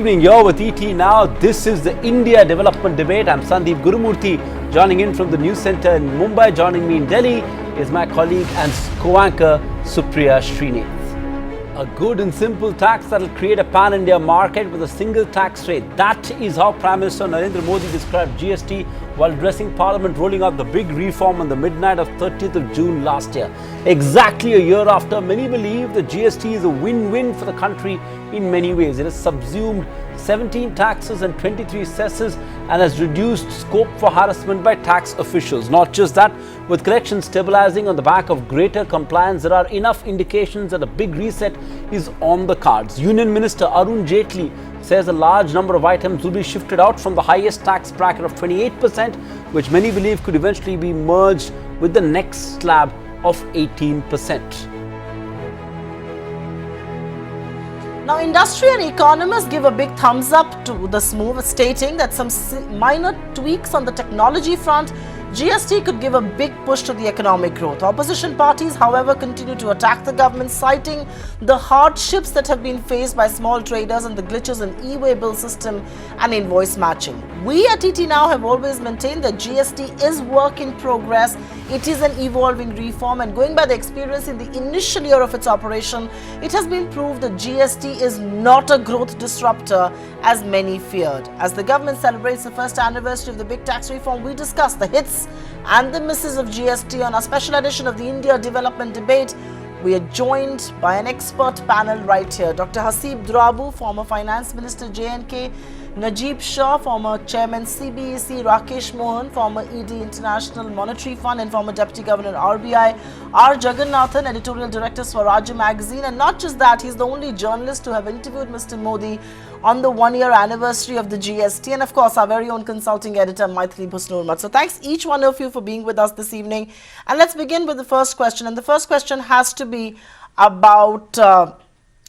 evening, you're with ET Now. This is the India Development Debate. I'm Sandeep. Gurumurthi joining in from the News Centre in Mumbai. Joining me in Delhi is my colleague and co-anchor Supriya Shrinate. A good and simple tax that will create a pan-India market with a single tax rate. That is how Prime Minister Narendra Modi described GST while addressing Parliament, rolling out the big reform on the midnight of 30th of June last year. Exactly a year after, many believe the GST is a win-win for the country in many ways. It has subsumed 17 taxes and 23 cesses and has reduced scope for harassment by tax officials. Not just that, with collections stabilizing on the back of greater compliance, there are enough indications that a big reset is on the cards. Union Minister Arun Jaitley says a large number of items will be shifted out from the highest tax bracket of 28%, which many believe could eventually be merged with the next slab of 18%. Now, industry and economists give a big thumbs up to this move, stating that some minor tweaks on the technology front, GST could give a big push to the economic growth. Opposition parties, however, continue to attack the government, citing the hardships that have been faced by small traders and the glitches in e-way bill system and invoice matching. We at ET Now have always maintained that GST is work in progress. It is an evolving reform, and going by the experience in the initial year of its operation, it has been proved that GST is not a growth disruptor as many feared. As the government celebrates the first anniversary of the big tax reform, we discuss the hits and the misses of GST on our special edition of the India Development Debate. We are joined by an expert panel right here. Dr. Hasib Drabu, former Finance Minister J&K, Najib Shah, former Chairman CBEC, Rakesh Mohan, former ED International Monetary Fund and former Deputy Governor RBI, R. Jagannathan, Editorial Director Swarajya Magazine, and not just that, he's the only journalist to have interviewed Mr. Modi on the one-year anniversary of the GST, and of course our very own consulting editor Maithili Bhusnurmat. So thanks each one of you for being with us this evening, and let's begin with the first question. And the first question has to be about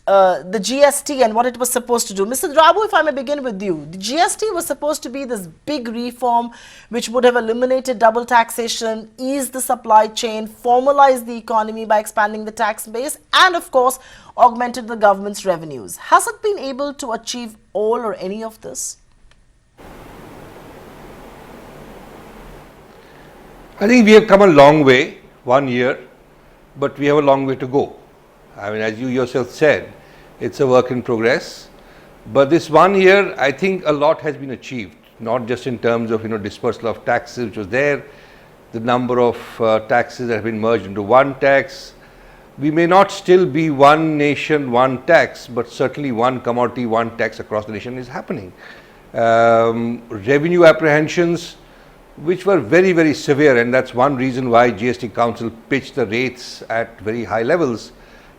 the GST and what it was supposed to do. Mr. Drabu, if I may begin with you, the GST was supposed to be this big reform which would have eliminated double taxation, eased the supply chain, formalized the economy by expanding the tax base, and of course augmented the government's revenues. Has it been able to achieve all or any of this? I think we have come a long way, 1 year, but we have a long way to go. I mean, as you yourself said, it's a work in progress. But this 1 year, I think a lot has been achieved, not just in terms of, dispersal of taxes, which was there, the number of taxes that have been merged into one tax. We may not still be one nation, one tax, but certainly one commodity, one tax across the nation is happening. Revenue apprehensions, which were very, very severe, and that's one reason why GST Council pitched the rates at very high levels,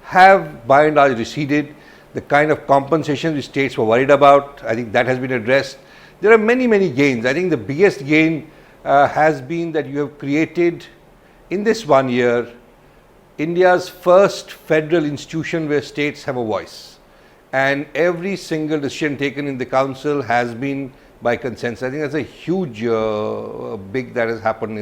have by and large receded. The kind of compensation which states were worried about, I think that has been addressed. There are many, many gains. I think the biggest gain has been that you have created in this 1 year India's first federal institution where states have a voice, and every single decision taken in the council has been by consensus. I think that's a huge big that has happened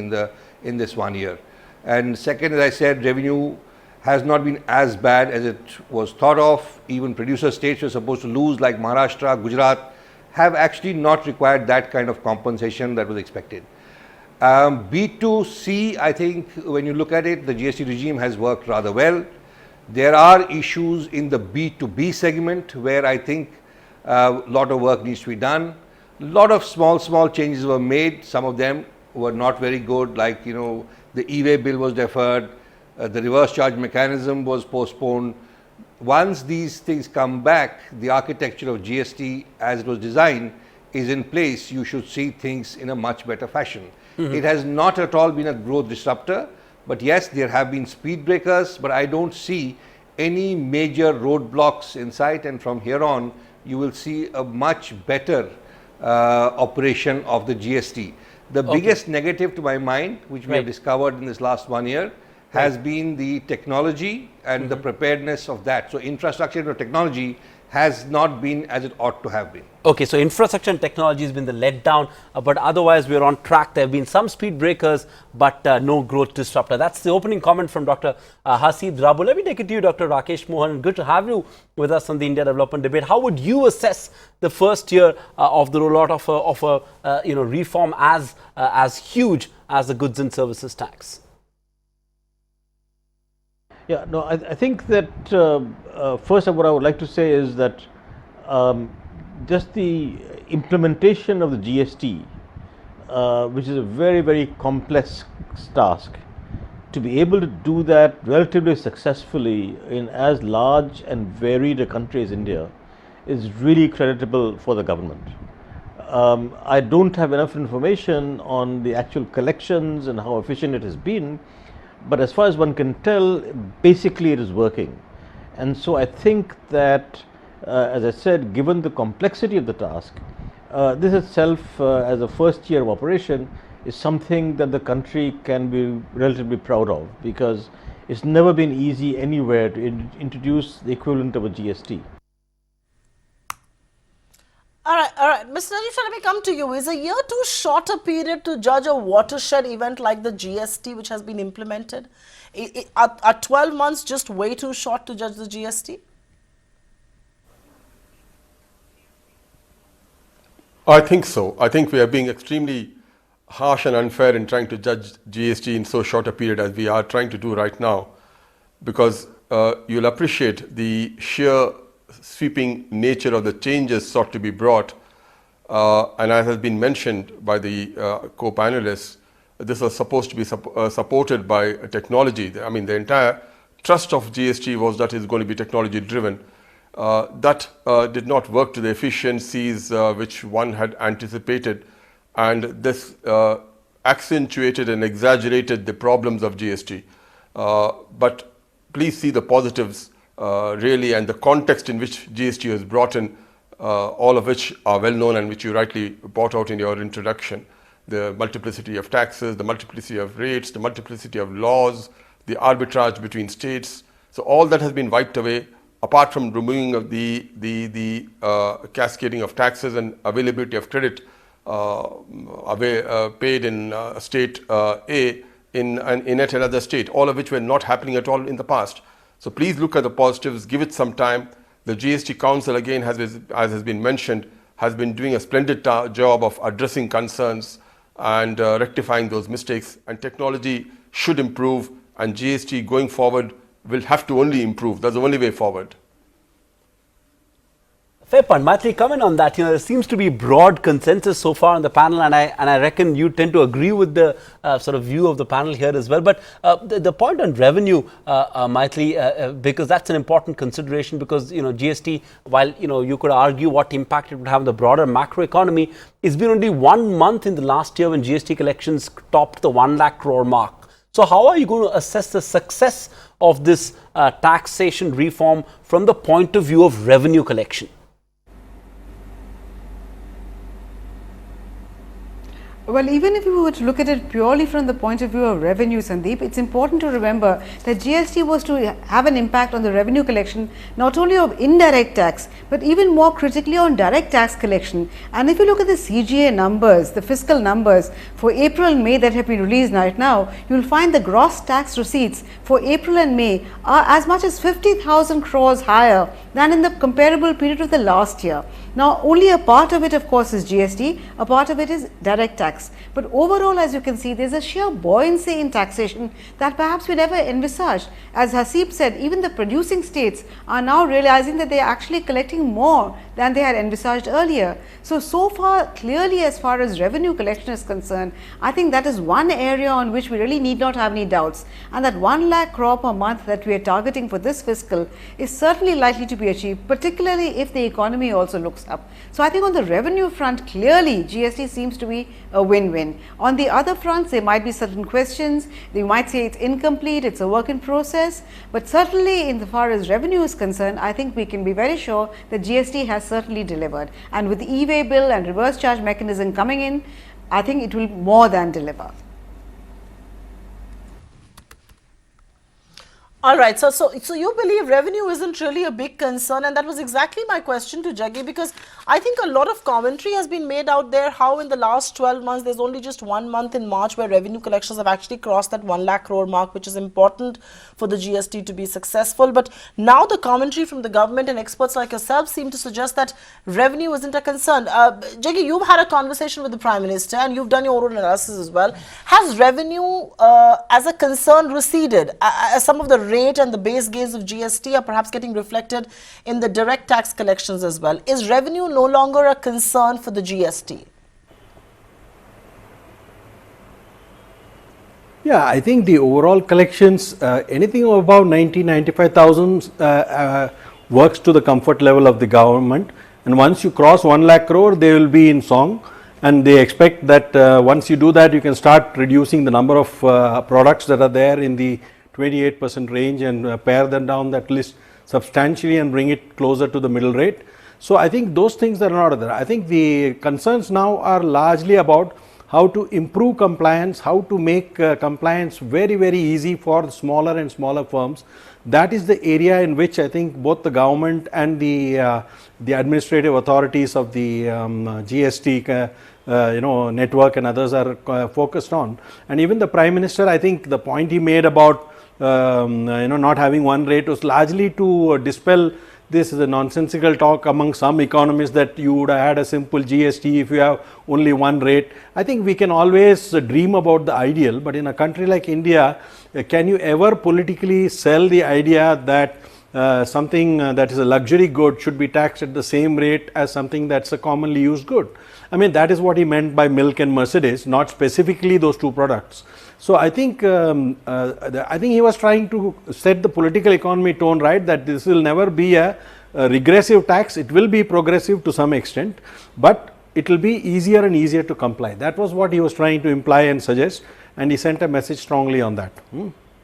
in this 1 year. And second, as I said, revenue has not been as bad as it was thought of. Even producer states were supposed to lose, like Maharashtra, Gujarat, have actually not required that kind of compensation that was expected. B2C, I think when you look at it, the GST regime has worked rather well. There are issues in the B2B segment where I think a lot of work needs to be done. A lot of small changes were made. Some of them were not very good, like, the e-way bill was deferred. The reverse charge mechanism was postponed. Once these things come back, the architecture of GST as it was designed is in place, you should see things in a much better fashion. It has not at all been a growth disruptor, but yes, there have been speed breakers, but I don't see any major roadblocks in sight, and from here on, you will see a much better operation of the GST. The biggest negative to my mind, which we have discovered in this last 1 year, has been the technology and the preparedness of that. So infrastructure and technology has not been as it ought to have been. Okay, so infrastructure and technology has been the letdown, but otherwise we are on track. There have been some speed breakers, but no growth disruptor. That's the opening comment from Dr. Haseeb Drabu. Let me take it to you, Dr. Rakesh Mohan. Good to have you with us on the India Development Debate. How would you assess the first year of the rollout of a reform as huge as the goods and services tax? Yeah, no, I think that first what I would like to say is that just the implementation of the GST, which is a very, very complex task, to be able to do that relatively successfully in as large and varied a country as India is really creditable for the government. I don't have enough information on the actual collections and how efficient it has been, but as far as one can tell, basically it is working. And so I think that, as I said, given the complexity of the task, this itself as a first year of operation is something that the country can be relatively proud of, because it's never been easy anywhere to introduce the equivalent of a GST. All right. Mr. Nadeem, let me come to you. Is a year too short a period to judge a watershed event like the GST which has been implemented? Are 12 months just way too short to judge the GST? I think so. I think we are being extremely harsh and unfair in trying to judge GST in so short a period as we are trying to do right now, because you'll appreciate the sheer sweeping nature of the changes sought to be brought, and as has been mentioned by the co-panelists, this was supposed to be supported by technology. I mean, the entire thrust of GST was that it's going to be technology driven. That did not work to the efficiencies which one had anticipated, and this accentuated and exaggerated the problems of GST. But please see the positives really, and the context in which GST was brought in, all of which are well known and which you rightly brought out in your introduction. The multiplicity of taxes, the multiplicity of rates, the multiplicity of laws, the arbitrage between states. So all that has been wiped away, apart from removing of the cascading of taxes and availability of credit paid in state A in yet another state, all of which were not happening at all in the past. So please look at the positives, give it some time. The GST Council, again, as has been mentioned, has been doing a splendid job of addressing concerns and rectifying those mistakes, and technology should improve, and GST going forward will have to only improve. That's the only way forward. Fair point. Maitri, comment on that. There seems to be broad consensus so far on the panel, and I reckon you tend to agree with the sort of view of the panel here as well. But the point on revenue, Maitri, because that's an important consideration, because GST, while you could argue what impact it would have on the broader macro economy, it's been only 1 month in the last year when GST collections topped the 1 lakh crore mark. So how are you going to assess the success of this taxation reform from the point of view of revenue collection? Well, even if we were to look at it purely from the point of view of revenue, Sandeep, it's important to remember that GST was to have an impact on the revenue collection, not only of indirect tax, but even more critically on direct tax collection. And if you look at the CGA numbers, the fiscal numbers for April and May that have been released right now, you will find the gross tax receipts for April and May are as much as 50,000 crores higher than in the comparable period of the last year. Now, only a part of it, of course, is GST, a part of it is direct tax. But overall, as you can see, there's a sheer buoyancy in taxation that perhaps we never envisaged. As Haseeb said, even the producing states are now realizing that they are actually collecting more than they had envisaged earlier. So far, clearly, as far as revenue collection is concerned, I think that is one area on which we really need not have any doubts. And that 1 lakh crore per month that we are targeting for this fiscal is certainly likely to be achieved, particularly if the economy also looks up. So I think on the revenue front, clearly GST seems to be a win-win. On the other fronts, there might be certain questions. They might say it's incomplete, it's a work in process. But certainly, in the far as revenue is concerned, I think we can be very sure that GST has certainly delivered. And with the e-way bill and reverse charge mechanism coming in, I think it will more than deliver. All right, so you believe revenue isn't really a big concern, and that was exactly my question to Jaggi, because I think a lot of commentary has been made out there how in the last 12 months there's only just 1 month in March where revenue collections have actually crossed that 1 lakh crore mark, which is important for the GST to be successful. But now the commentary from the government and experts like yourself seem to suggest that revenue isn't a concern. Jaggi, you've had a conversation with the Prime Minister and you've done your own analysis as well. Has revenue as a concern receded? Some of the rate and the base gains of GST are perhaps getting reflected in the direct tax collections as well. Is revenue no longer a concern for the GST? Yeah, I think the overall collections, anything above 95,000 works to the comfort level of the government, and once you cross 1 lakh crore, they will be in song, and they expect that once you do that, you can start reducing the number of products that are there in the 28% range and pare them down that list substantially and bring it closer to the middle rate. So I think those things are not there. I think the concerns now are largely about how to improve compliance, how to make compliance very, very easy for smaller and smaller firms. That is the area in which I think both the government and the administrative authorities of the GST network and others are focused on. And even the Prime Minister, I think the point he made about not having one rate was largely to dispel this is a nonsensical talk among some economists that you would have had a simple GST if you have only one rate. I think we can always dream about the ideal, but in a country like India, can you ever politically sell the idea that something that is a luxury good should be taxed at the same rate as something that's a commonly used good? I mean, that is what he meant by milk and Mercedes, not specifically those two products. So I think he was trying to set the political economy tone right, that this will never be a regressive tax. It will be progressive to some extent, but it will be easier and easier to comply. That was what he was trying to imply and suggest, and he sent a message strongly on that.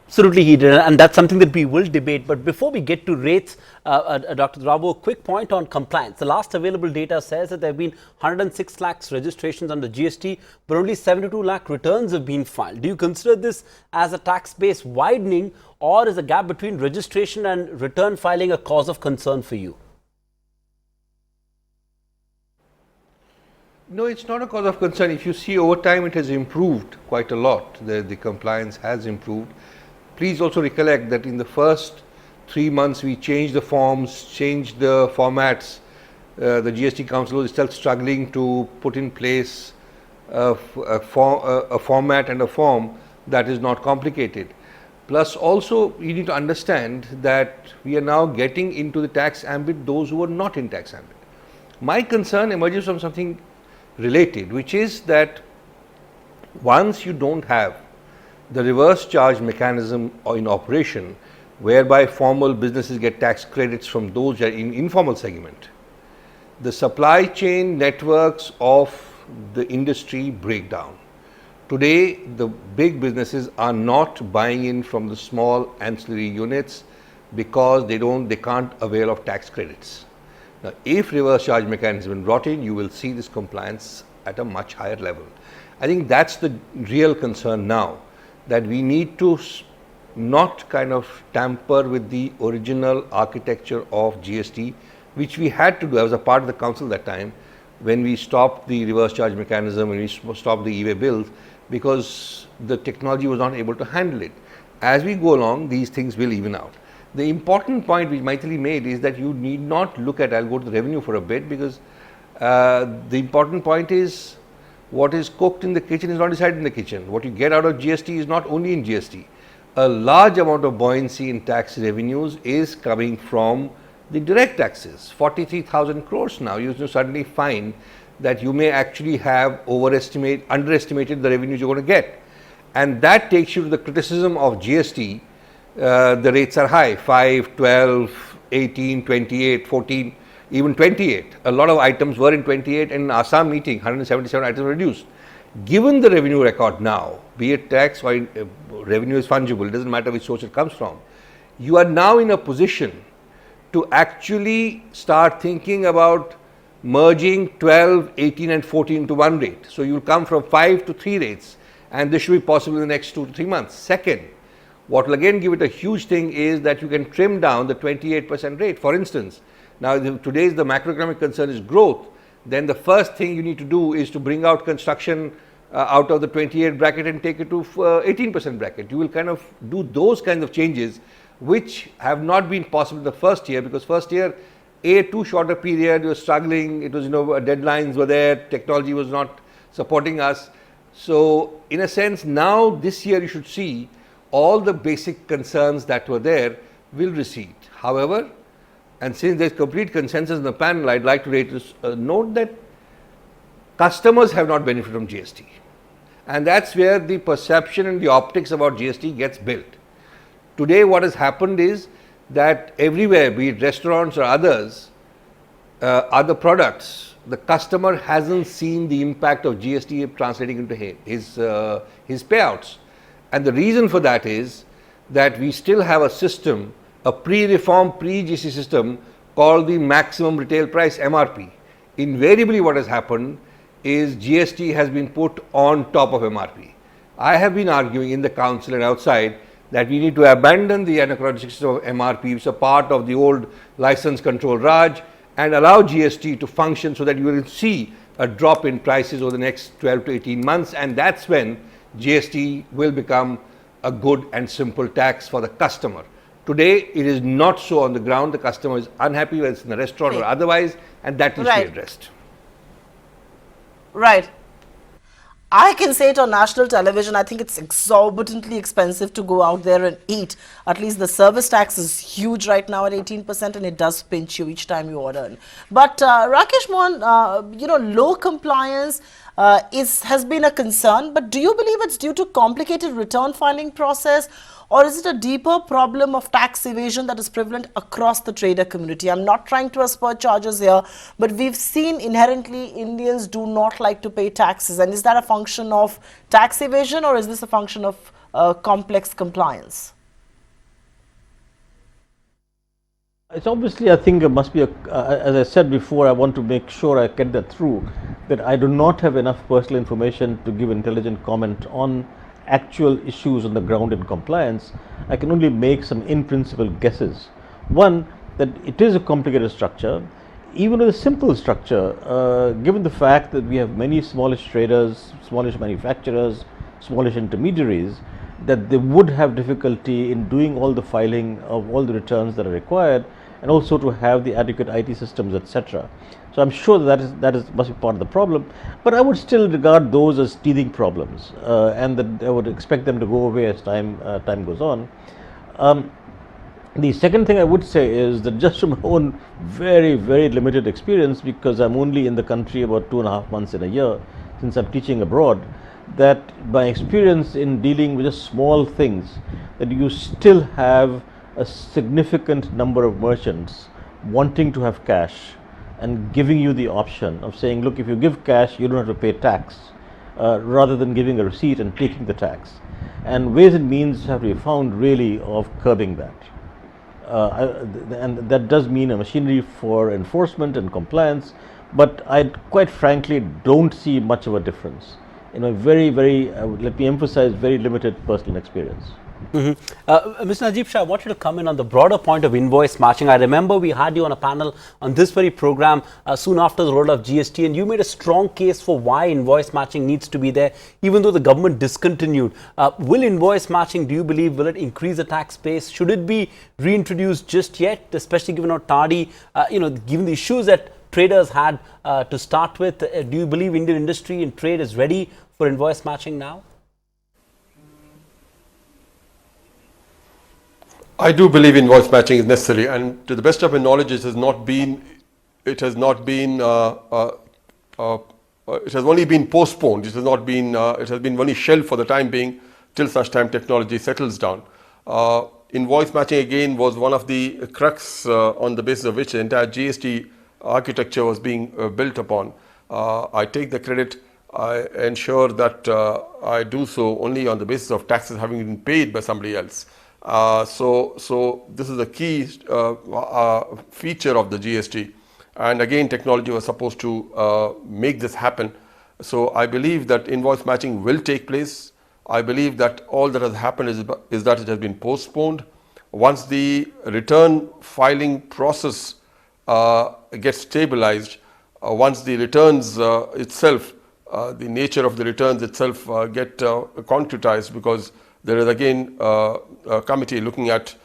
Absolutely, he did, and that's something that we will debate. But before we get to rates, Dr. Drabu, a quick point on compliance. The last available data says that there have been 106 lakhs registrations under GST, but only 72 lakh returns have been filed. Do you consider this as a tax base widening, or is the gap between registration and return filing a cause of concern for you? No, it's not a cause of concern. If you see over time, it has improved quite a lot. The compliance has improved. Please also recollect that in the first 3 months, we changed the forms, changed the formats. The GST Council was still struggling to put in place a format and a form that is not complicated. Plus also, you need to understand that we are now getting into the tax ambit those who are not in tax ambit. My concern emerges from something related, which is that once you don't have the reverse charge mechanism in operation, whereby formal businesses get tax credits from those that are in informal segment, the supply chain networks of the industry break down. Today, the big businesses are not buying in from the small ancillary units because they can't avail of tax credits. Now, if reverse charge mechanism is brought in, you will see this compliance at a much higher level. I think that's the real concern now, that we need to not kind of tamper with the original architecture of GST, which we had to do. I was a part of the council that time when we stopped the reverse charge mechanism and we stopped the e-way bills, because the technology was not able to handle it. As we go along, these things will even out. The important point which Maithili made is that you need not look at, I'll go to the revenue for a bit, because the important point is what is cooked in the kitchen is not decided in the kitchen. What you get out of GST is not only in GST. A large amount of buoyancy in tax revenues is coming from the direct taxes, 43,000 crores now. You suddenly find that you may actually have underestimated the revenues you're going to get. And that takes you to the criticism of GST. The rates are high, 5, 12, 18, 28, 14, even 28. A lot of items were in 28, and in Assam meeting, 177 items were reduced. Given the revenue record now, be it tax or revenue is fungible, it doesn't matter which source it comes from, you are now in a position to actually start thinking about merging 12, 18 and 14 into one rate. So you will come from 5 to 3 rates, and this should be possible in the next 2 to 3 months. Second, What will again give it a huge thing is that you can trim down the 28% rate. For instance, now today's the macroeconomic concern is growth, then the first thing you need to do is to bring out construction out of the 28 bracket and take it to 18% bracket. You will kind of do those kinds of changes which have not been possible in the first year, because first year, too short a period, you were struggling, it was, deadlines were there, technology was not supporting us. So in a sense, now this year you should see all the basic concerns that were there will recede. However, and since there is complete consensus in the panel, I would like to raise a note that customers have not benefited from GST, and that is where the perception and the optics about GST gets built. Today what has happened is that everywhere, be it restaurants or others, other products, the customer hasn't seen the impact of GST translating into his payouts. And the reason for that is that we still have a system, a pre-reform, pre-GST system called the maximum retail price, MRP. Invariably what has happened is GST has been put on top of MRP. I have been arguing in the council and outside that we need to abandon the anachronistic system of MRP, which is a part of the old license control Raj, and allow GST to function so that you will see a drop in prices over the next 12 to 18 months, and that's when GST will become a good and simple tax for the customer. Today, it is not so on the ground. The customer is unhappy, whether it's in the restaurant or otherwise, and that needs to be addressed. Right. I can say it on national television, I think it's exorbitantly expensive to go out there and eat. At least the service tax is huge right now at 18%, and it does pinch you each time you order. But Rakesh Mohan, low compliance has been a concern, but do you believe it's due to complicated return filing process, or is it a deeper problem of tax evasion that is prevalent across the trader community? I'm not trying to asperse charges here, but we've seen inherently Indians do not like to pay taxes. And is that a function of tax evasion, or is this a function of complex compliance? It's obviously, I think, it must be, as I said before, I want to make sure I get that through, that I do not have enough personal information to give intelligent comment on actual issues on the ground in compliance. I can only make some in-principle guesses. One, that it is a complicated structure. Even with a simple structure, given the fact that we have many smallish traders, smallish manufacturers, smallish intermediaries, that they would have difficulty in doing all the filing of all the returns that are required, and also to have the adequate IT systems, etc. So I'm sure that must be part of the problem, but I would still regard those as teething problems, and that I would expect them to go away as time goes on. The second thing I would say is that just from my own very, very limited experience, because I'm only in the country about 2.5 months in a year since I'm teaching abroad, that my experience in dealing with just small things, that you still have a significant number of merchants wanting to have cash and giving you the option of saying, look, if you give cash, you don't have to pay tax, rather than giving a receipt and taking the tax. And ways and means have to be found really of curbing that. And that does mean a machinery for enforcement and compliance, but I quite frankly don't see much of a difference in a very, let me emphasize, very limited personal experience. Mr. Najib Shah, I want you to come in on the broader point of invoice matching. I remember we had you on a panel on this very program soon after the roll of GST, and you made a strong case for why invoice matching needs to be there, even though the government discontinued. Will invoice matching, do you believe, will it increase the tax base? Should it be reintroduced just yet, especially given how tardy, given the issues that traders had to start with? Do you believe Indian industry and trade is ready for invoice matching now? I do believe invoice matching is necessary, and to the best of my knowledge, it has only been postponed. It has been only shelved for the time being till such time technology settles down. Invoice matching again was one of the crux on the basis of which the entire GST architecture was being built upon. I take the credit. I ensure that I do so only on the basis of taxes having been paid by somebody else. So this is a key feature of the GST, and again technology was supposed to make this happen. So I believe that invoice matching will take place. I believe that all that has happened is that it has been postponed. Once the return filing process gets stabilized, once the returns itself, the nature of the returns itself get concretized, because there is again a committee looking at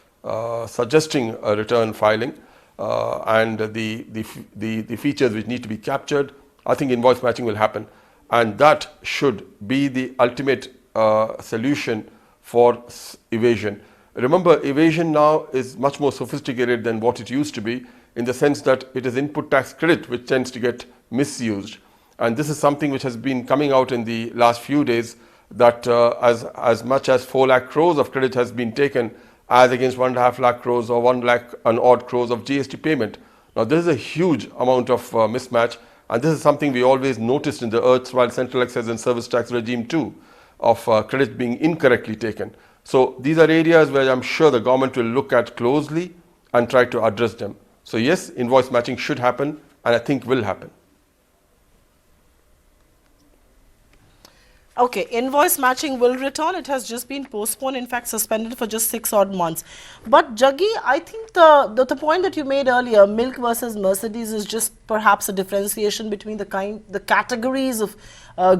suggesting a return filing and the features which need to be captured, I think invoice matching will happen, and that should be the ultimate solution for evasion. Remember, evasion now is much more sophisticated than what it used to be, in the sense that it is input tax credit which tends to get misused. And this is something which has been coming out in the last few days, that as much as 4 lakh crores of credit has been taken as against 1.5 lakh crores or 1 lakh and odd crores of GST payment. Now this is a huge amount of mismatch, and this is something we always noticed in the erstwhile central excise and service tax regime too, of credit being incorrectly taken. So these are areas where I'm sure the government will look at closely and try to address them. So yes, invoice matching should happen, and I think will happen. Okay, invoice matching will return. It has just been postponed, in fact suspended for just 6 odd months. But Jaggi, I think the point that you made earlier, milk versus Mercedes, is just perhaps a differentiation between the categories of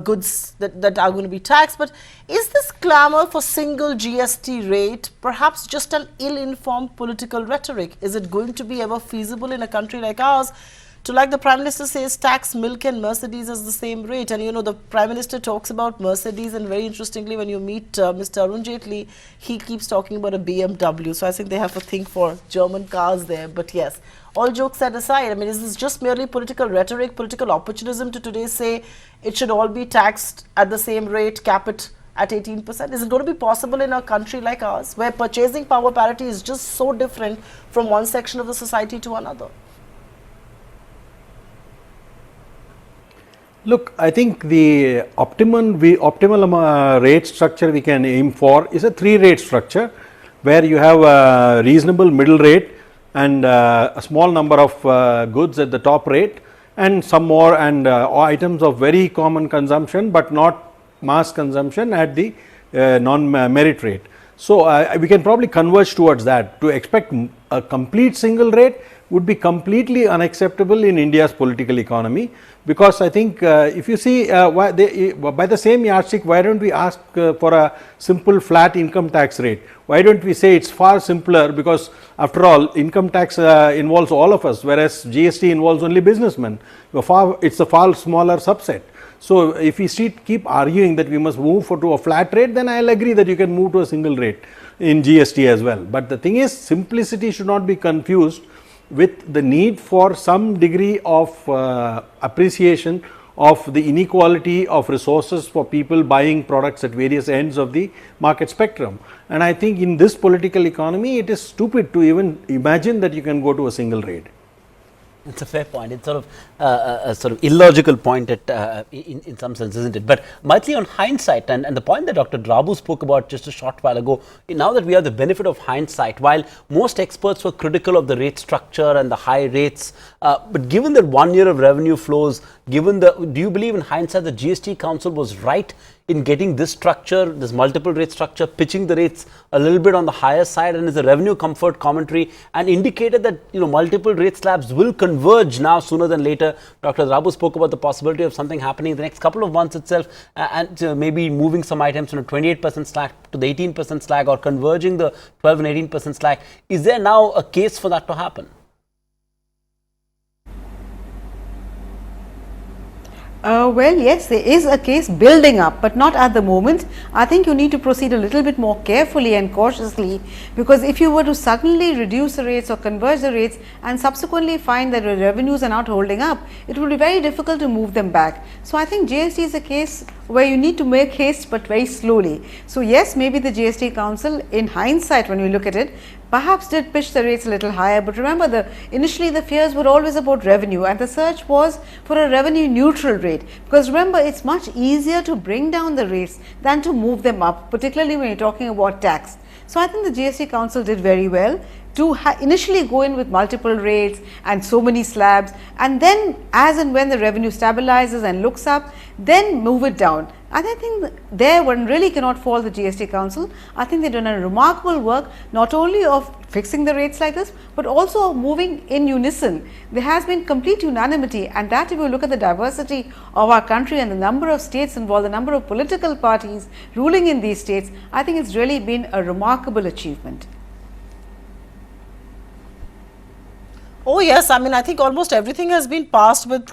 goods that are going to be taxed. But is this clamor for single GST rate perhaps just an ill-informed political rhetoric? Is it going to be ever feasible in a country like ours to, like the Prime Minister says, tax milk and Mercedes as the same rate? And you know, the Prime Minister talks about Mercedes, and very interestingly, when you meet Mr. Arun Jaitley, he keeps talking about a BMW. So I think they have a thing for German cars there. But yes, all jokes set aside, I mean, is this just merely political rhetoric, political opportunism to today say it should all be taxed at the same rate, cap it at 18%? Is it going to be possible in a country like ours, where purchasing power parity is just so different from one section of the society to another? Look, I think the optimal rate structure we can aim for is a 3-rate structure, where you have a reasonable middle rate and a small number of goods at the top rate, and some more and items of very common consumption but not mass consumption at the non-merit rate. So we can probably converge towards that. To expect a complete single rate would be completely unacceptable in India's political economy, because I think if you see by the same yardstick, why don't we ask for a simple flat income tax rate? Why don't we say it's far simpler, because after all income tax involves all of us, whereas GST involves only businessmen. It's a far smaller subset. So if we keep arguing that we must move to a flat rate, then I'll agree that you can move to a single rate in GST as well. But the thing is, simplicity should not be confused with the need for some degree of appreciation of the inequality of resources for people buying products at various ends of the market spectrum. And I think in this political economy, it is stupid to even imagine that you can go to a single rate. It's a fair point. It's sort of a sort of illogical point in some sense, isn't it? But Maithili, on hindsight, and the point that Dr. Drabu spoke about just a short while ago, now that we have the benefit of hindsight, while most experts were critical of the rate structure and the high rates, but given that 1 year of revenue flows, do you believe in hindsight the GST Council was right in getting this structure, this multiple rate structure, pitching the rates a little bit on the higher side, and is a revenue comfort commentary, and indicated that multiple rate slabs will converge now sooner than later? Dr. Drabu spoke about the possibility of something happening in the next couple of months itself, and maybe moving some items from a 28% slack to the 18% slack, or converging the 12 and 18% slack. Is there now a case for that to happen? Well, yes, there is a case building up, but not at the moment. I think you need to proceed a little bit more carefully and cautiously, because if you were to suddenly reduce the rates or converge the rates and subsequently find that the revenues are not holding up, it will be very difficult to move them back. So I think GST is a case where you need to make haste, but very slowly. So yes, maybe the GST Council, in hindsight when we look at it, perhaps did pitch the rates a little higher, but remember, initially the fears were always about revenue, and the search was for a revenue neutral rate, because remember, it's much easier to bring down the rates than to move them up, particularly when you're talking about tax. So I think the GST Council did very well. to initially go in with multiple rates and so many slabs, and then as and when the revenue stabilizes and looks up, then move it down. And I think there one really cannot fault the GST Council. I think they've done a remarkable work, not only of fixing the rates like this, but also moving in unison. There has been complete unanimity, and that if you look at the diversity of our country and the number of states involved, the number of political parties ruling in these states, I think it's really been a remarkable achievement. Oh yes, I mean, I think almost everything has been passed with,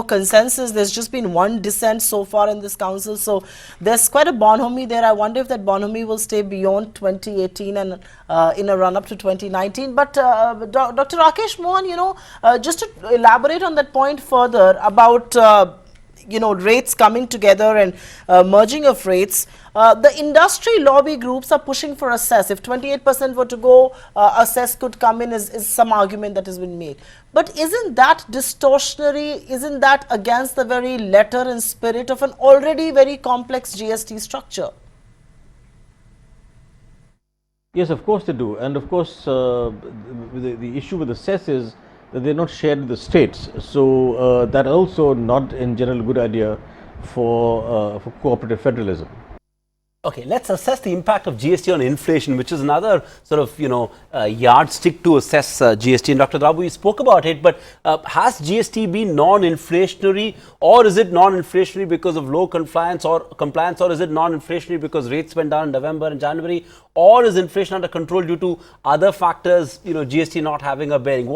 consensus. There's just been one dissent so far in this council. So there's quite a bonhomie there. I wonder if that bonhomie will stay beyond 2018 and in a run up to 2019. But Dr. Rakesh Mohan, just to elaborate on that point further about rates coming together and merging of rates, the industry lobby groups are pushing for a cess. If 28% were to go, a cess could come in, is some argument that has been made. But isn't that distortionary? Isn't that against the very letter and spirit of an already very complex GST structure? Yes, of course they do. And of course, the issue with the cess is that they are not shared with the states. So that also not in general a good idea for cooperative federalism. Okay, let's assess the impact of GST on inflation, which is another sort of, yardstick to assess GST. And Dr. Rabu, you spoke about it, but has GST been non-inflationary, or is it non-inflationary because of low compliance, or is it non-inflationary because rates went down in November and January, or is inflation under control due to other factors, GST not having a bearing?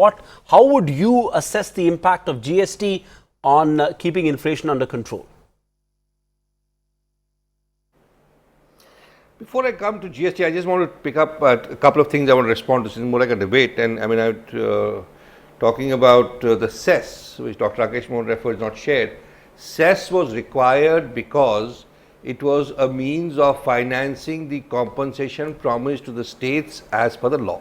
How would you assess the impact of GST on keeping inflation under control? Before I come to GST, I just want to pick up a couple of things I want to respond to. This is more like a debate, and I mean, talking about the cess, which Dr. Rakesh Mohan referred is not shared. Cess was required because it was a means of financing the compensation promised to the states as per the law.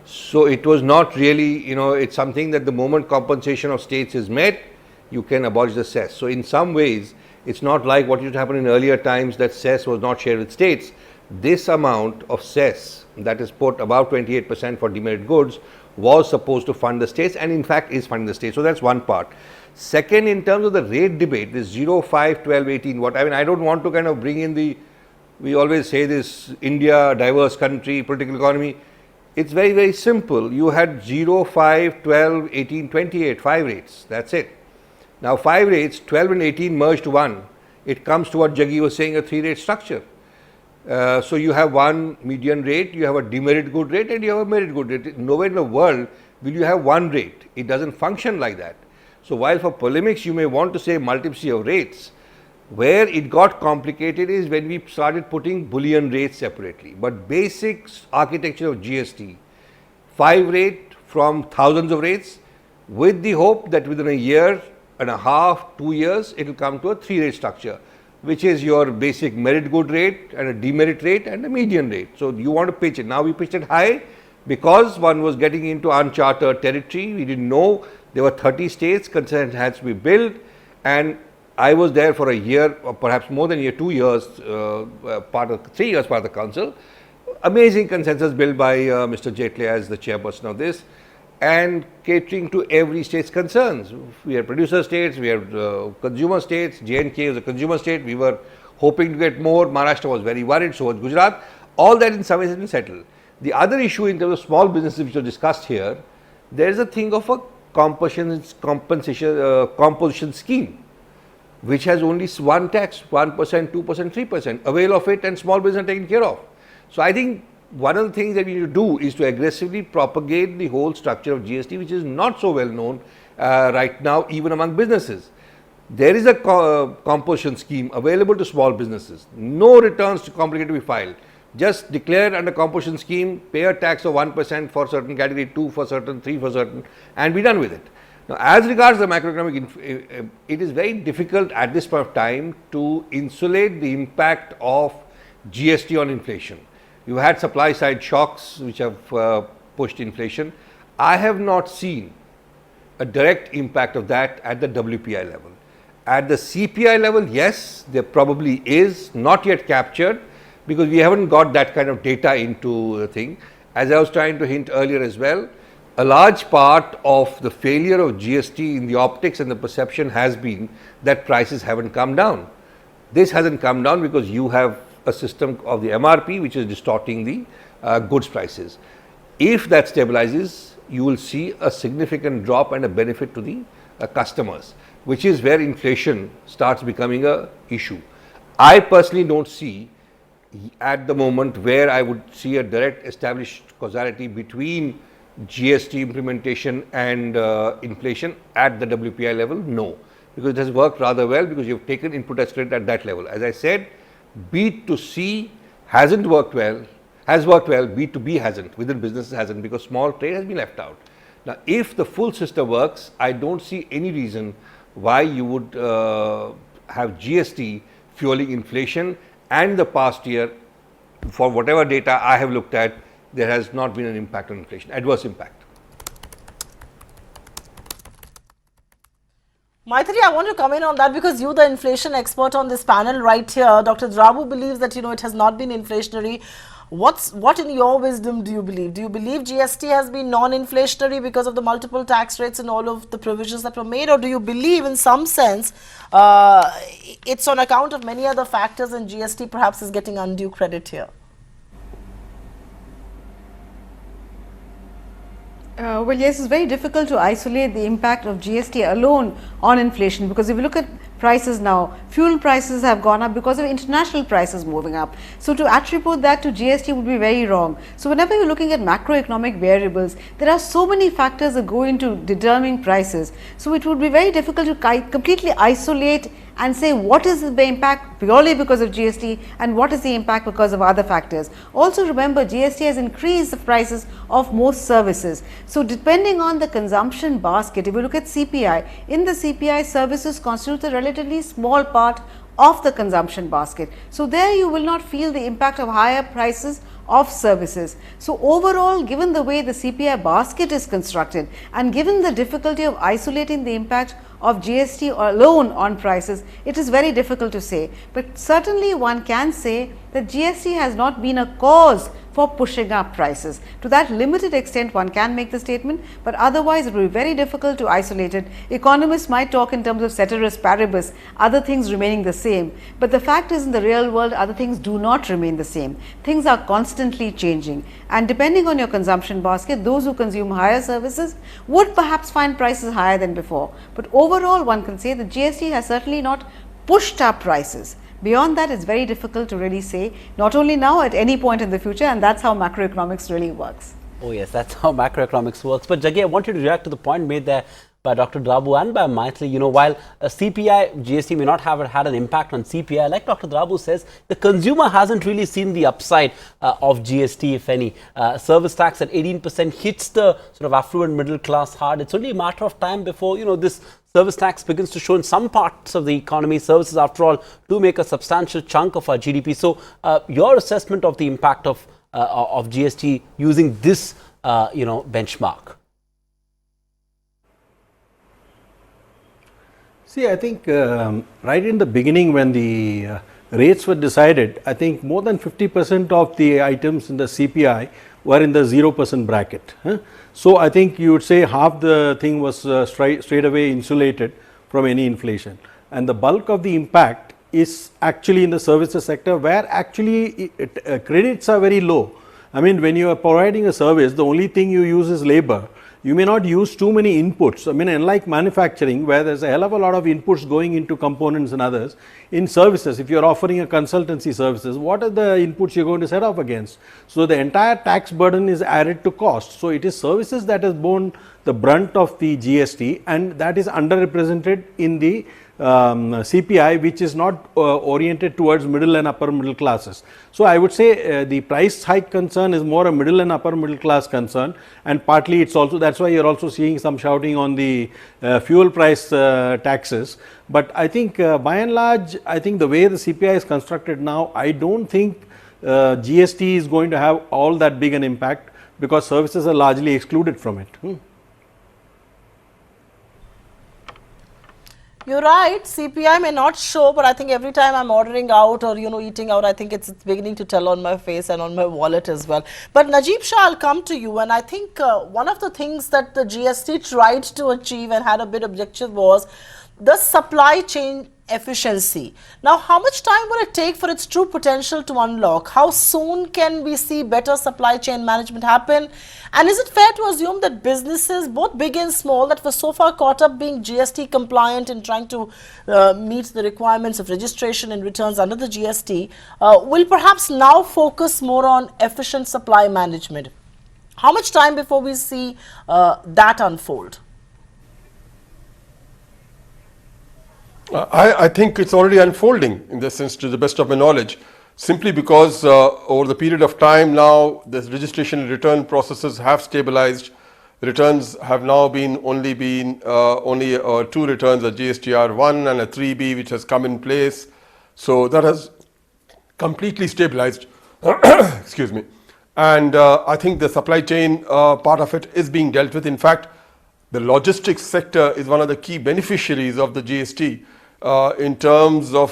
So it was not really, it's something that the moment compensation of states is met, you can abolish the cess. So in some ways, it's not like what used to happen in earlier times that cess was not shared with states. This amount of cess that is put above 28% for demerit goods was supposed to fund the states, and in fact is funding the states. So that's one part. Second, in terms of the rate debate, this 0, 5, 12, 18, I don't want to kind of bring in we always say this India, diverse country, political economy. It's very, very simple. You had 0, 5, 12, 18, 28, 5 rates. That's it. Now 5 rates, 12 and 18 merged to 1. It comes to what Jaggi was saying, a 3-rate structure. So you have one median rate, you have a demerit good rate, and you have a merit good rate. Nowhere in the world will you have one rate. It doesn't function like that. So while for polemics you may want to say multiplicity of rates, where it got complicated is when we started putting bullion rates separately. But basic architecture of GST, 5 rate from thousands of rates, with the hope that within a year and a half, 2 years, it will come to a 3-rate structure, which is your basic merit good rate and a demerit rate and a median rate. So you want to pitch it. Now we pitched it high because one was getting into uncharted territory. We didn't know there were 30 states, consent had to be built, and I was there for a year, or perhaps more than a year, 2 years, 3 years part of the council. Amazing consensus built by Mr. Jaitley as the chairperson of this, and catering to every state's concerns. We had producer states, we had consumer states. J&K was a consumer state. We were hoping to get more. Maharashtra was very worried, so was Gujarat. All that in some ways has been settled. The other issue in terms of small businesses which were discussed here, there is a thing of a composition scheme, which has only one tax, 1%, 2%, 3%. Avail of it and small business are taken care of. So I think one of the things that we need to do is to aggressively propagate the whole structure of GST, which is not so well known right now, even among businesses. There is a composition scheme available to small businesses. No returns to complicate to be filed. Just declare under composition scheme, pay a tax of 1% for certain category, 2 for certain, 3 for certain, and be done with it. Now, as regards the macroeconomic, it is very difficult at this point of time to insulate the impact of GST on inflation. You had supply side shocks which have pushed inflation. I have not seen a direct impact of that at the WPI level. At the CPI level, yes, there probably is, not yet captured, because we haven't got that kind of data into the thing. as I was trying to hint earlier as well, a large part of the failure of GST in the optics and the perception has been that prices haven't come down. This hasn't come down because you have a system of the MRP which is distorting the goods prices. If that stabilizes, you will see a significant drop and a benefit to the customers, which is where inflation starts becoming a issue. I personally don't see at the moment where I would see a direct established causality between GST implementation and inflation at the WPI level, no, because it has worked rather well because you've taken input as credit at that level. As I said, B2C hasn't worked well, has worked well, B2B hasn't, within businesses hasn't, because small trade has been left out. Now, if the full system works, I don't see any reason why you would have GST fueling inflation, and the past year, for whatever data I have looked at, there has not been an impact on inflation, adverse impact. Maitri, I want to come in on that because you, the inflation expert on this panel right here, Dr. Drabu believes that, it has not been inflationary. What in your wisdom do you believe? Do you believe GST has been non-inflationary because of the multiple tax rates and all of the provisions that were made, or do you believe in some sense it's on account of many other factors and GST perhaps is getting undue credit here? Well, yes, it's very difficult to isolate the impact of GST alone on inflation, because if you look at prices now, fuel prices have gone up because of international prices moving up. So to attribute that to GST would be very wrong. So whenever you're looking at macroeconomic variables, there are so many factors that go into determining prices. So it would be very difficult to completely isolate and say what is the impact purely because of GST and what is the impact because of other factors. Also remember, GST has increased the prices of most services. So depending on the consumption basket, if you look at CPI, in the CPI, services constitute a relatively small part of the consumption basket. So there you will not feel the impact of higher prices of services. So overall, given the way the CPI basket is constructed and given the difficulty of isolating the impact of GST alone on prices, it is very difficult to say. But certainly one can say that GST has not been a cause for pushing up prices. To that limited extent, one can make the statement, but otherwise it will be very difficult to isolate it. Economists might talk in terms of ceteris paribus, other things remaining the same, but the fact is in the real world, other things do not remain the same. Things are constantly changing, and depending on your consumption basket, those who consume higher services would perhaps find prices higher than before. But overall, one can say that GST has certainly not pushed up prices. Beyond that, it's very difficult to really say, not only now, at any point in the future, and that's how macroeconomics really works. Oh yes, that's how macroeconomics works. But Jaggi, I want you to react to the point made there by Dr. Drabu and by Maithili. While CPI, GST may not have had an impact on CPI, like Dr. Drabu says, the consumer hasn't really seen the upside of GST, if any. Service tax at 18% hits the sort of affluent middle class hard. It's only a matter of time before, this service tax begins to show in some parts of the economy. Services, after all, do make a substantial chunk of our GDP. So, your assessment of the impact of GST using this, benchmark. See, I think right in the beginning when the rates were decided, I think more than 50% of the items in the CPI were in the 0% bracket. So I think you would say half the thing was straight away insulated from any inflation, and the bulk of the impact is actually in the services sector, where actually credits are very low. I mean, when you are providing a service, the only thing you use is labor. You may not use too many inputs. I mean, unlike manufacturing, where there's a hell of a lot of inputs going into components and others, in services, if you're offering a consultancy services, what are the inputs you're going to set off against? So the entire tax burden is added to cost. So it is services that has borne the brunt of the GST, and that is underrepresented in the CPI, which is not oriented towards middle and upper middle classes. So I would say the price hike concern is more a middle and upper middle class concern, and partly it's also, that's why you're also seeing some shouting on the fuel price taxes. But I think by and large, I think the way the CPI is constructed now, I don't think GST is going to have all that big an impact, because services are largely excluded from it. You're right, CPI may not show, but I think every time I'm ordering out or, eating out, I think it's beginning to tell on my face and on my wallet as well. But Najib Shah, I'll come to you, and I think one of the things that the GST tried to achieve and had a bit objection was the supply chain efficiency. Now, how much time will it take for its true potential to unlock? How soon can we see better supply chain management happen? And is it fair to assume that businesses, both big and small, that were so far caught up being GST compliant and trying to meet the requirements of registration and returns under the GST, will perhaps now focus more on efficient supply management? How much time before we see that unfold? I think it's already unfolding in this sense, to the best of my knowledge, simply because over the period of time now, the registration and return processes have stabilized. Returns have now only two returns, a GSTR 1 and a 3B, which has come in place. So that has completely stabilized. Excuse me. And I think the supply chain part of it is being dealt with. In fact, the logistics sector is one of the key beneficiaries of the GST in terms of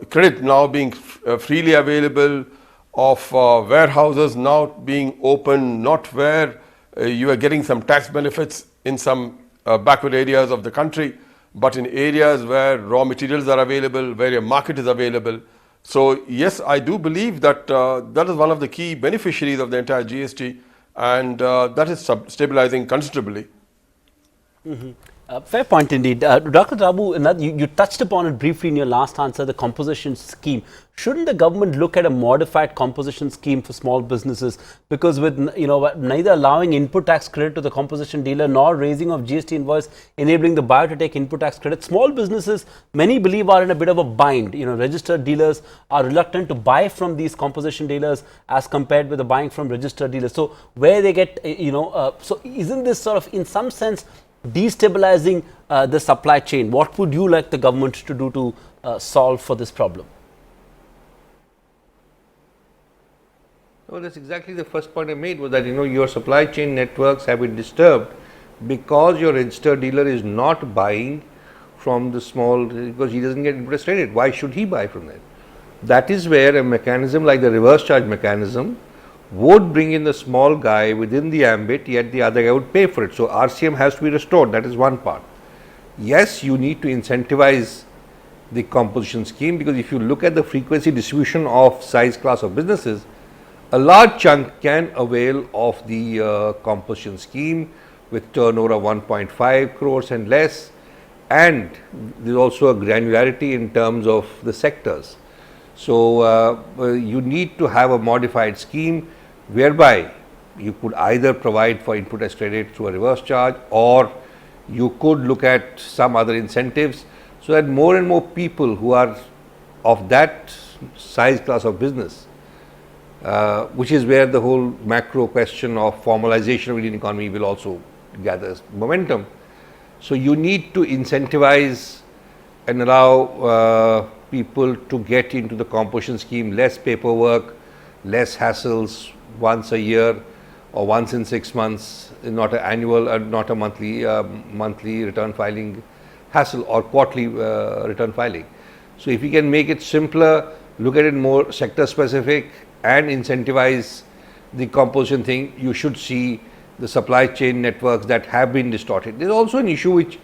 credit now being freely available, of warehouses now being open, not where you are getting some tax benefits in some backward areas of the country, but in areas where raw materials are available, where your market is available. So yes, I do believe that that is one of the key beneficiaries of the entire GST, and that is stabilizing considerably. Fair point indeed. Dr. Tabu, you touched upon it briefly in your last answer, the composition scheme. Shouldn't the government look at a modified composition scheme for small businesses? Because with neither allowing input tax credit to the composition dealer nor raising of GST invoice enabling the buyer to take input tax credit, small businesses, many believe, are in a bit of a bind. Registered dealers are reluctant to buy from these composition dealers as compared with the buying from registered dealers. So where they get, so isn't this sort of in some sense destabilizing the supply chain? What would you like the government to do to solve for this problem? Well, that's exactly the first point I made, was that your supply chain networks have been disturbed because your registered dealer is not buying from the small, because he doesn't get interest credit. Why should he buy from them? That is where a mechanism like the reverse charge mechanism would bring in the small guy within the ambit, yet the other guy would pay for it. So RCM has to be restored. That is one part. Yes, you need to incentivize the composition scheme, because if you look at the frequency distribution of size class of businesses, a large chunk can avail of the composition scheme with turnover of 1.5 crores and less, and there is also a granularity in terms of the sectors. So you need to have a modified scheme whereby you could either provide for input tax credit through a reverse charge, or you could look at some other incentives, so that more and more people who are of that size class of business, which is where the whole macro question of formalization of Indian economy will also gather momentum. So you need to incentivize and allow people to get into the composition scheme, less paperwork, less hassles, once a year or once in 6 months, not an annual, not a monthly return filing hassle, or quarterly return filing. So if you can make it simpler, look at it more sector specific, and incentivize the composition thing, you should see the supply chain networks that have been distorted. There is also an issue which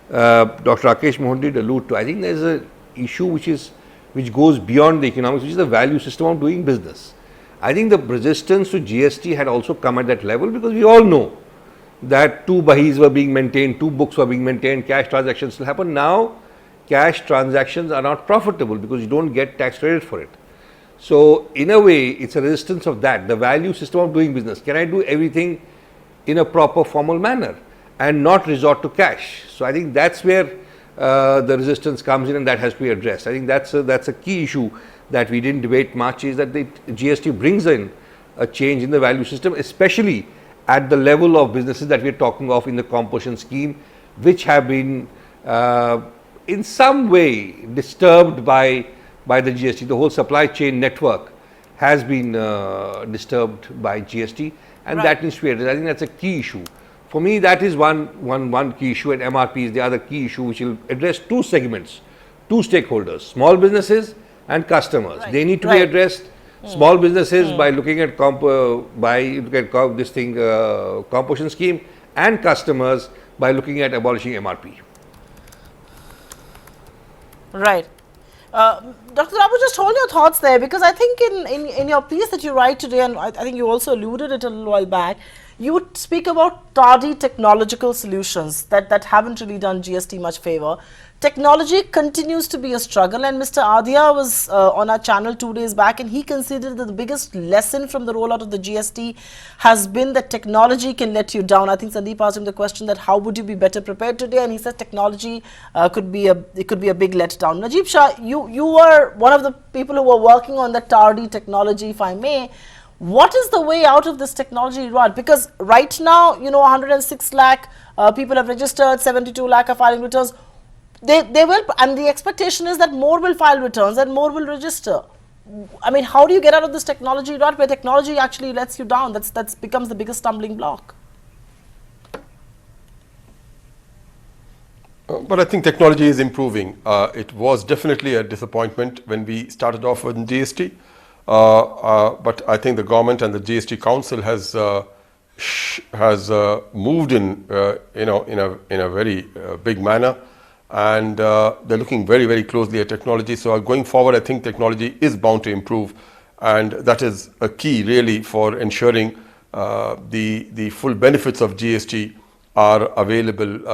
Dr. Rakesh Mohan did allude to. I think there is an issue which goes beyond the economics, which is the value system of doing business. I think the resistance to GST had also come at that level, because we all know that 2 bahis were being maintained, 2 books were being maintained, cash transactions still happen. Now cash transactions are not profitable because you don't get tax credit for it. So in a way, it's a resistance of that, the value system of doing business. Can I do everything in a proper formal manner and not resort to cash? So I think that's where the resistance comes in, and that has to be addressed. I think that's a key issue that we didn't debate much, is that the GST brings in a change in the value system, especially at the level of businesses that we are talking of in the composition scheme, which have been in some way disturbed by the GST. The whole supply chain network has been disturbed by GST, and that needs to be addressed. I think that's a key issue for me, that is one key issue, and MRP is the other key issue, which will address two segments, two stakeholders, small businesses and customers. Right. They need to be addressed. Small businesses by looking at composition scheme, and customers by looking at abolishing MRP. Right. Dr. Rabu, just hold your thoughts there, because I think in your piece that you write today, and I think you also alluded it a little while back, you would speak about tardy technological solutions that haven't really done GST much favor. Technology continues to be a struggle, and Mr. Adhia was on our channel 2 days back, and he considered that the biggest lesson from the rollout of the GST has been that technology can let you down. I think Sandeep asked him the question that how would you be better prepared today, and he said technology could be a big letdown. Najib Shah, you were one of the people who were working on the tardy technology, if I may. What is the way out of this technology rut? Because right now, 106 lakh people have registered, 72 lakh are filing returns. They will, and the expectation is that more will file returns and more will register. I mean, how do you get out of this technology rut where technology actually lets you down? That's becomes the biggest stumbling block. But I think technology is improving. It was definitely a disappointment when we started off with GST. But I think the government and the GST Council has moved in a very big manner, and they're looking very, very closely at technology. So going forward, I think technology is bound to improve, and that is a key really for ensuring the full benefits of GST are available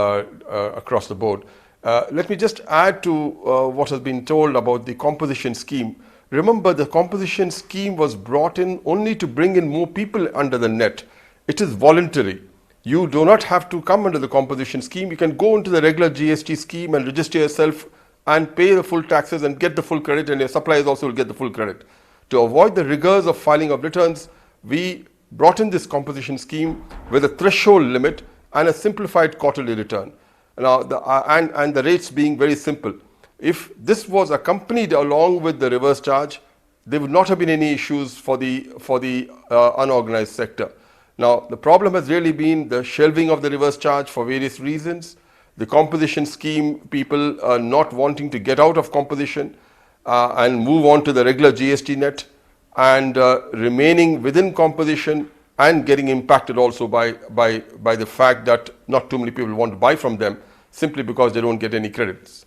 across the board. Let me just add to what has been told about the composition scheme. Remember, the composition scheme was brought in only to bring in more people under the net. It is voluntary. You do not have to come under the composition scheme. You can go into the regular GST scheme and register yourself and pay the full taxes and get the full credit, and your suppliers also will get the full credit. To avoid the rigors of filing of returns, we brought in this composition scheme with a threshold limit and a simplified quarterly return. Now, and the rates being very simple. If this was accompanied along with the reverse charge, there would not have been any issues for the unorganized sector. Now, the problem has really been the shelving of the reverse charge for various reasons. The composition scheme, people not wanting to get out of composition and move on to the regular GST net, and remaining within composition and getting impacted also by the fact that not too many people want to buy from them simply because they don't get any credits.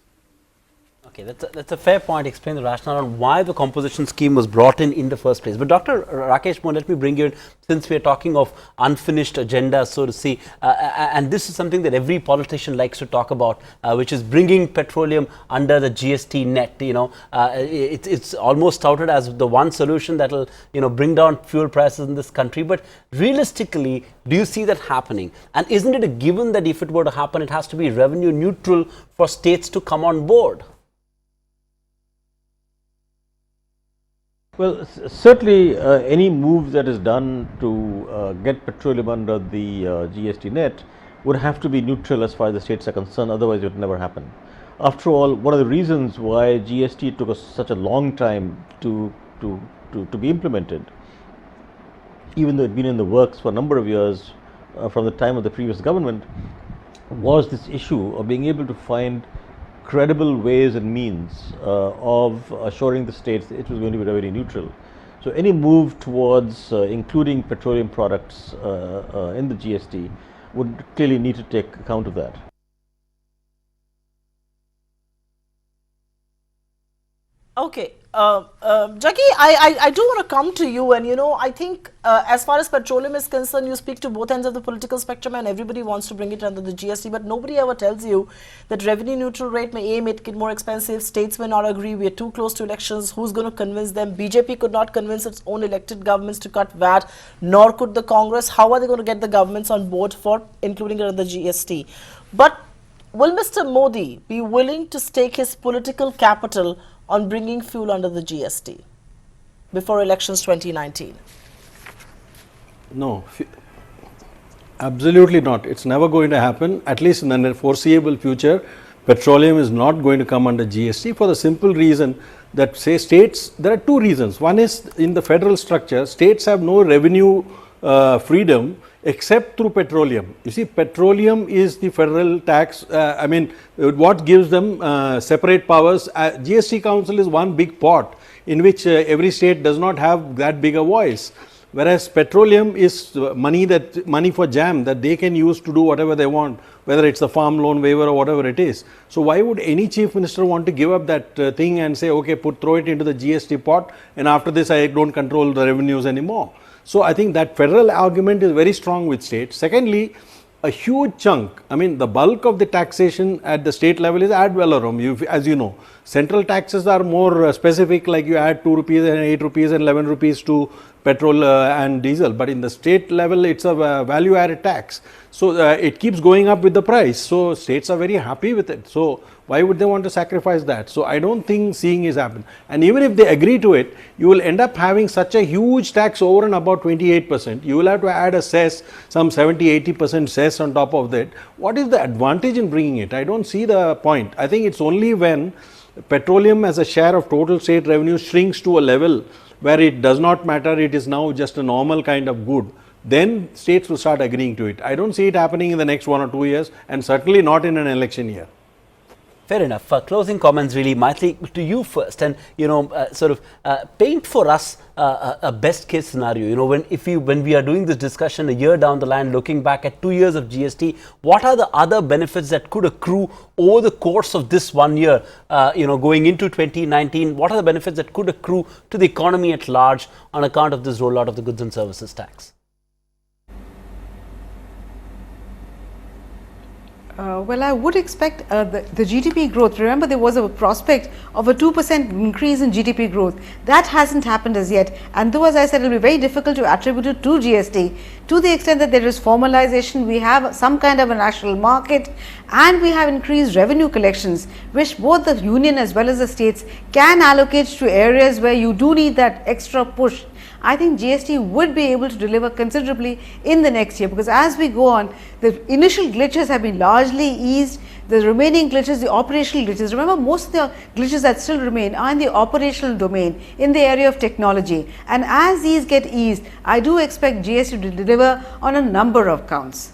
Okay, that's a fair point. Explain the rationale on why the composition scheme was brought in the first place. But Dr. Rakesh Mohan, let me bring you in, since we are talking of unfinished agenda, so to see, and this is something that every politician likes to talk about, which is bringing petroleum under the GST net. It's almost touted as the one solution that will bring down fuel prices in this country. But realistically, do you see that happening? And isn't it a given that if it were to happen, it has to be revenue neutral for states to come on board? Well, certainly any move that is done to get petroleum under the GST net would have to be neutral as far as the states are concerned, otherwise it would never happen. After all, one of the reasons why GST took us such a long time to be implemented, even though it had been in the works for a number of years from the time of the previous government, was this issue of being able to find credible ways and means of assuring the states that it was going to be revenue neutral. So any move towards including petroleum products in the GST would clearly need to take account of that. Okay, Jackie, I do want to come to you, and I think as far as petroleum is concerned, you speak to both ends of the political spectrum, and everybody wants to bring it under the GST, but nobody ever tells you that revenue neutral rate may make it more expensive, states may not agree, we are too close to elections, who's going to convince them? BJP could not convince its own elected governments to cut VAT, nor could the Congress. How are they going to get the governments on board for including it under the GST? But will Mr. Modi be willing to stake his political capital on bringing fuel under the GST before elections 2019? No, absolutely not. It's never going to happen, at least in the foreseeable future. Petroleum is not going to come under GST for the simple reason that, say, states, there are two reasons. One is in the federal structure, states have no revenue freedom except through petroleum. You see, petroleum is the federal tax, I mean, what gives them separate powers. GST Council is one big pot in which every state does not have that big a voice. Whereas petroleum is money for jam that they can use to do whatever they want, whether it's a farm loan waiver or whatever it is. So why would any chief minister want to give up that thing and say, okay, throw it into the GST pot, and after this I don't control the revenues anymore. So I think that federal argument is very strong with states. Secondly, a huge chunk, I mean the bulk of the taxation at the state level is ad valorem, as you know. Central taxes are more specific, like you add 2 rupees and 8 rupees and 11 rupees to petrol and diesel, but in the state level it's a value added tax. So it keeps going up with the price. So states are very happy with it. So why would they want to sacrifice that? So I don't think seeing is happening. And even if they agree to it, you will end up having such a huge tax over and about 28%. You will have to add a cess, some 70-80% cess on top of that. What is the advantage in bringing it? I don't see the point. I think it's only when petroleum as a share of total state revenue shrinks to a level where it does not matter, it is now just a normal kind of good, then states will start agreeing to it. I don't see it happening in the next 1 or 2 years, and certainly not in an election year. Fair enough. Closing comments, really, Maitri, to you first, and paint for us a best case scenario. You know, when we are doing this discussion a year down the line, looking back at 2 years of GST, what are the other benefits that could accrue over the course of this 1 year? Going into 2019, what are the benefits that could accrue to the economy at large on account of this rollout of the goods and services tax? Well, I would expect the GDP growth. Remember, there was a prospect of a 2% increase in GDP growth. That hasn't happened as yet. And though, as I said, it will be very difficult to attribute it to GST, to the extent that there is formalization, we have some kind of a national market, and we have increased revenue collections, which both the union as well as the states can allocate to areas where you do need that extra push. I think GST would be able to deliver considerably in the next year, because as we go on, the initial glitches have been largely eased. The remaining glitches, the operational glitches, remember, most of the glitches that still remain are in the operational domain, in the area of technology. And as these get eased, I do expect GST to deliver on a number of counts.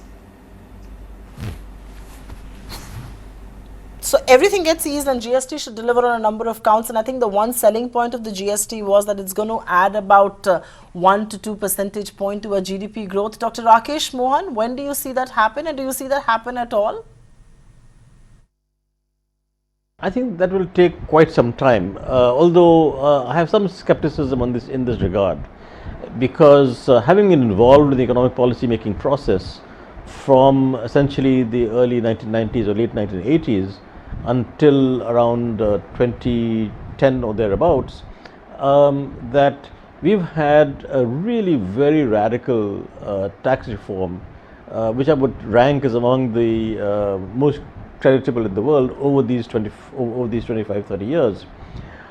So everything gets eased and GST should deliver on a number of counts, and I think the one selling point of the GST was that it's going to add about 1 to 2 percentage point to a GDP growth. Dr. Rakesh Mohan, when do you see that happen, and do you see that happen at all? I think that will take quite some time, although I have some skepticism on this in this regard, because having been involved in the economic policy making process from essentially the early 1990s or late 1980s until around 2010 or thereabouts, that we've had a really very radical tax reform, which I would rank as among the most creditable in the world over these 25-30 years.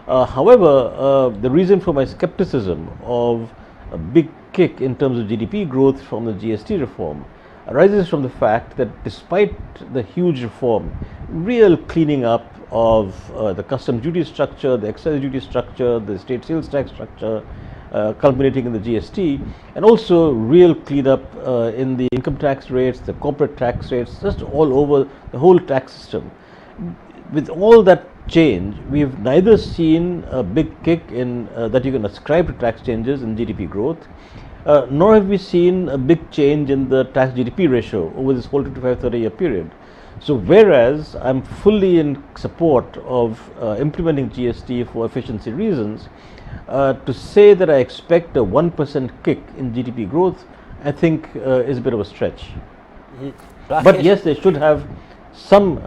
However, the reason for my skepticism of a big kick in terms of GDP growth from the GST reform arises from the fact that despite the huge reform, real cleaning up of the customs duty structure, the excise duty structure, the state sales tax structure, culminating in the GST, and also real cleanup in the income tax rates, the corporate tax rates, just all over the whole tax system. With all that change, we've neither seen a big kick in that you can ascribe to tax changes in GDP growth, nor have we seen a big change in the tax GDP ratio over this whole 25-30 year period. So whereas I'm fully in support of implementing GST for efficiency reasons, to say that I expect a 1% kick in GDP growth, I think is a bit of a stretch. But yes, they should have some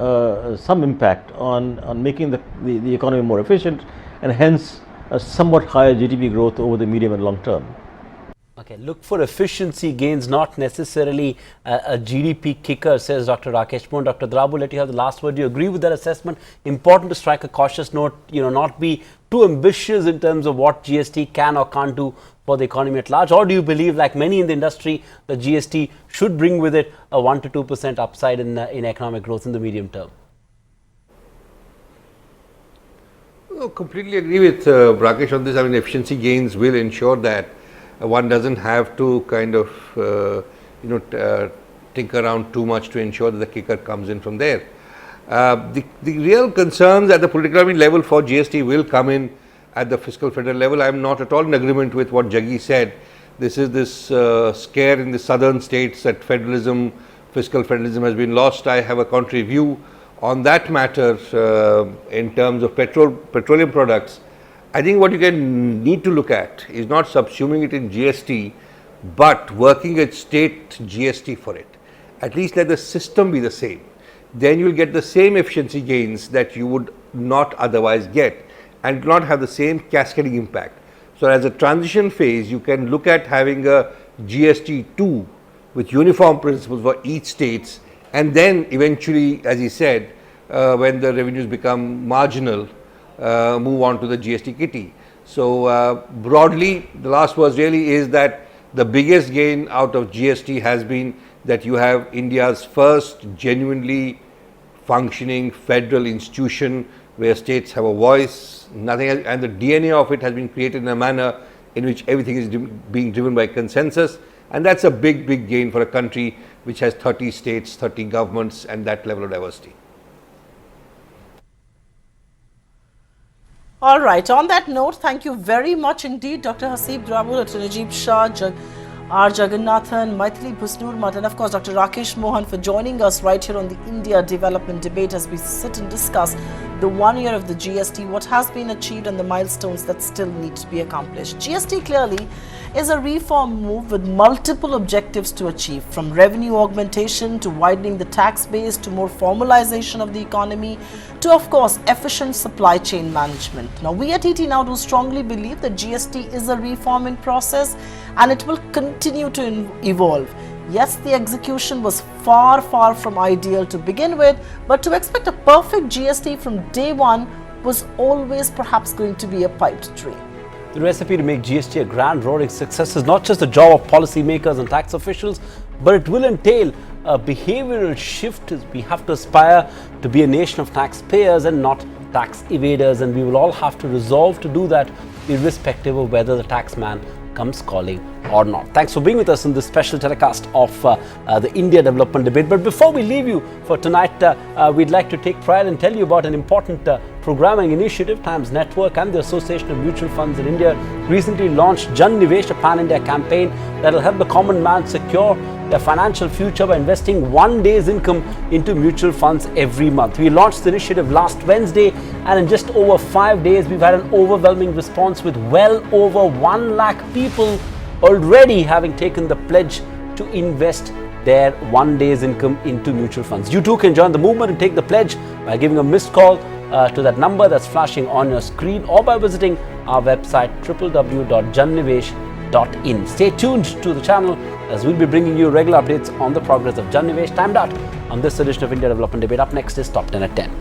impact on making the economy more efficient, and hence a somewhat higher GDP growth over the medium and long term. Okay, look for efficiency gains, not necessarily a GDP kicker, says Dr. Rakesh Mohan. Dr. Drabu, let you have the last word. Do you agree with that assessment? Important to strike a cautious note, not be too ambitious in terms of what GST can or can't do for the economy at large? Or do you believe, like many in the industry, the GST should bring with it a 1 to 2% upside in economic growth in the medium term? I completely agree with Rakesh on this. I mean, efficiency gains will ensure that one doesn't have to kind of tinker around too much to ensure that the kicker comes in from there. The real concerns at the political level for GST will come in at the fiscal federal level. I am not at all in agreement with what Jaggi said. This is this scare in the southern states that fiscal federalism has been lost. I have a contrary view on that matter in terms of petroleum products. I think what you need to look at is not subsuming it in GST, but working at state GST for it. At least let the system be the same. Then you will get the same efficiency gains that you would not otherwise get and not have the same cascading impact. So, as a transition phase, you can look at having a GST 2 with uniform principles for each states, and then eventually, as he said, when the revenues become marginal, move on to the GST kitty. So, broadly, the last words really is that the biggest gain out of GST has been that you have India's first genuinely functioning federal institution where states have a voice, nothing else, and the DNA of it has been created in a manner in which everything is being driven by consensus, and that's a big gain for a country which has 30 states, 30 governments and that level of diversity. All right, on that note, thank you very much indeed, Dr. Haseeb Dravid, Dr. Najib Shah, R. Jagannathan, Maithili Bhusnur, and of course Dr. Rakesh Mohan for joining us right here on the India Development Debate as we sit and discuss the 1 year of the GST, what has been achieved and the milestones that still need to be accomplished. GST clearly is a reform move with multiple objectives to achieve, from revenue augmentation to widening the tax base to more formalization of the economy to, of course, efficient supply chain management. Now, we at ET Now do strongly believe that GST is a reforming process and it will continue to evolve. Yes, the execution was far from ideal to begin with, but to expect a perfect GST from day one was always perhaps going to be a piped dream. The recipe to make GST a grand roaring success is not just the job of policymakers and tax officials, but it will entail a behavioral shift. We have to aspire to be a nation of taxpayers and not tax evaders, and we will all have to resolve to do that irrespective of whether the taxman comes calling or not. Thanks for being with us in this special telecast of the India Development Debate. But before we leave you for tonight, we'd like to take pride and tell you about an important programming initiative. Times Network and the Association of Mutual Funds in India recently launched Jan Nivesh, a pan-India campaign that will help the common man secure their financial future by investing 1 day's income into mutual funds every month. We launched the initiative last Wednesday, and in just over 5 days, we've had an overwhelming response with well over 1 lakh people already having taken the pledge to invest their 1 day's income into mutual funds. You too can join the movement and take the pledge by giving a missed call to that number that's flashing on your screen, or by visiting our website www.jannivesh.in. Stay tuned to the channel as we'll be bringing you regular updates on the progress of Jan Nivesh. Timed out on this edition of India Development Debate. Up next is Top 10 at 10.